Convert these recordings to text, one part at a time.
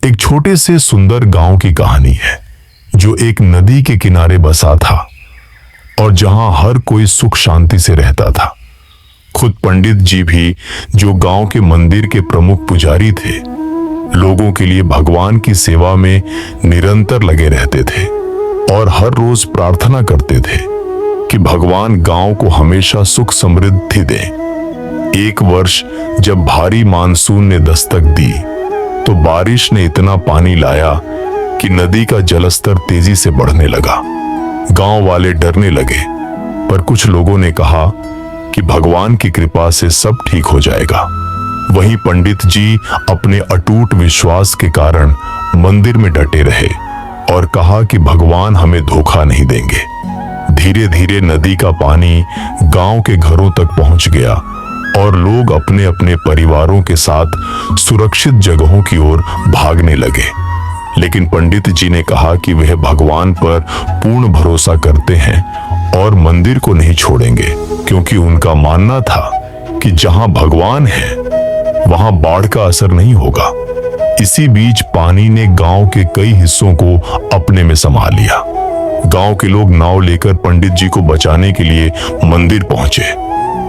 एक छोटे से सुंदर गांव की कहानी है जो एक नदी के किनारे बसा था और जहां हर कोई सुख शांति से रहता था। खुद पंडित जी भी, जो गांव के मंदिर के प्रमुख पुजारी थे, लोगों के लिए भगवान की सेवा में निरंतर लगे रहते थे और हर रोज प्रार्थना करते थे कि भगवान गांव को हमेशा सुख समृद्धि दे। एक वर्ष जब भारी मानसून ने दस्तक दी तो बारिश ने इतना पानी लाया कि नदी का जलस्तर तेजी से बढ़ने लगा। गांव वाले डरने लगे, पर कुछ लोगों ने कहा कि भगवान की कृपा से सब ठीक हो जाएगा। वहीं पंडित जी अपने अटूट विश्वास के कारण मंदिर में डटे रहे और कहा कि भगवान हमें धोखा नहीं देंगे। धीरे धीरे नदी का पानी गांव के घरों तक पहुंच गया और लोग अपने अपने परिवारों के साथ सुरक्षित जगहों की ओर भागने लगे। लेकिन पंडित जी ने कहा कि वह भगवान पर पूर्ण भरोसा करते हैं और मंदिर को नहीं छोड़ेंगे, क्योंकि उनका मानना था कि जहां भगवान है वहां बाढ़ का असर नहीं होगा। इसी बीच पानी ने गांव के कई हिस्सों को अपने में समा लिया। गांव के लोग नाव लेकर पंडित जी को बचाने के लिए मंदिर पहुंचे,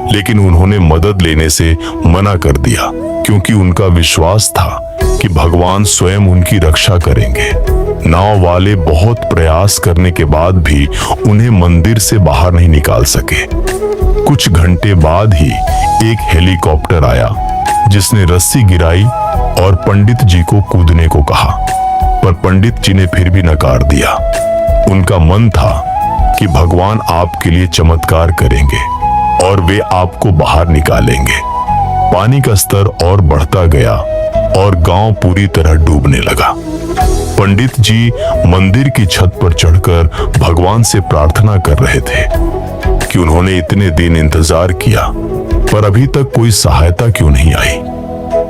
लेकिन उन्होंने मदद लेने से मना कर दिया, क्योंकि उनका विश्वास था कि भगवान स्वयं उनकी रक्षा करेंगे। नाव वाले बहुत प्रयास करने के बाद भी उन्हें मंदिर से बाहर नहीं निकाल सके। कुछ घंटे बाद ही एक हेलीकॉप्टर आया, जिसने रस्सी गिराई और पंडित जी को कूदने को कहा, पर पंडित जी ने फिर भी नकार दिया। उनका मन था कि भगवान आपके लिए चमत्कार करेंगे और वे आपको बाहर निकालेंगे। पानी का स्तर और बढ़ता गया और गांव पूरी तरह डूबने लगा। पंडित जी मंदिर की छत पर चढ़कर भगवान से प्रार्थना कर रहे थे कि उन्होंने इतने दिन इंतजार किया, पर अभी तक कोई सहायता क्यों नहीं आई।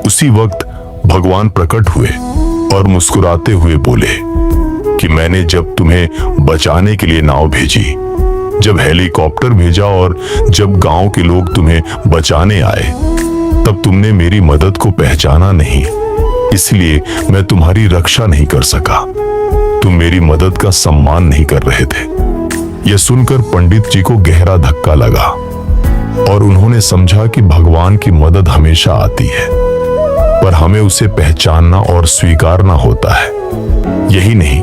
उसी वक्त भगवान प्रकट हुए और मुस्कुराते हुए बोले कि मैंने जब तुम्हें बचाने के लिए नाव भेजी, जब हेलीकॉप्टर भेजा और जब गांव के लोग तुम्हें बचाने आए, तब तुमने मेरी मदद को पहचाना नहीं, इसलिए मैं तुम्हारी रक्षा नहीं कर सका। तुम मेरी मदद का सम्मान नहीं कर रहे थे। यह सुनकर पंडित जी को गहरा धक्का लगा और उन्होंने समझा कि भगवान की मदद हमेशा आती है, पर हमें उसे पहचानना और स्वीकारना होता है। यही नहीं,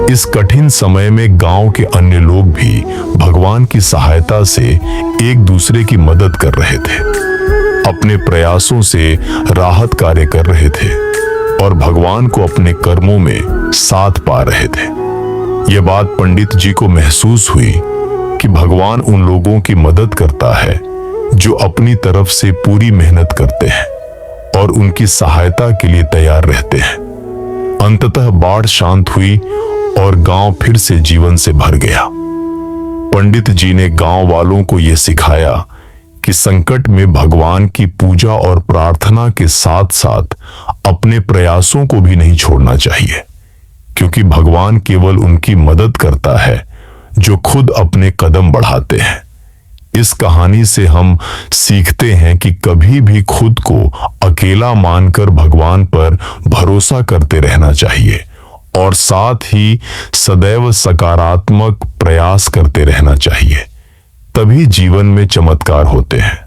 इस कठिन समय में गांव के अन्य लोग भी भगवान की सहायता से एक दूसरे की मदद कर रहे थे, अपने प्रयासों से राहत कार्य कर रहे थे और भगवान को अपने कर्मों में साथ पा रहे थे। यह बात पंडित जी को महसूस हुई कि भगवान उन लोगों की मदद करता है जो अपनी तरफ से पूरी मेहनत करते हैं और उनकी सहायता के लिए तैयार रहते हैं। अंततः बाढ़ शांत हुई और गांव फिर से जीवन से भर गया। पंडित जी ने गांव वालों को यह सिखाया कि संकट में भगवान की पूजा और प्रार्थना के साथ साथ अपने प्रयासों को भी नहीं छोड़ना चाहिए, क्योंकि भगवान केवल उनकी मदद करता है जो खुद अपने कदम बढ़ाते हैं। इस कहानी से हम सीखते हैं कि कभी भी खुद को अकेला मानकर भगवान पर भरोसा करते रहना चाहिए और साथ ही सदैव सकारात्मक प्रयास करते रहना चाहिए। तभी जीवन में चमत्कार होते हैं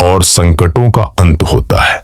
और संकटों का अंत होता है।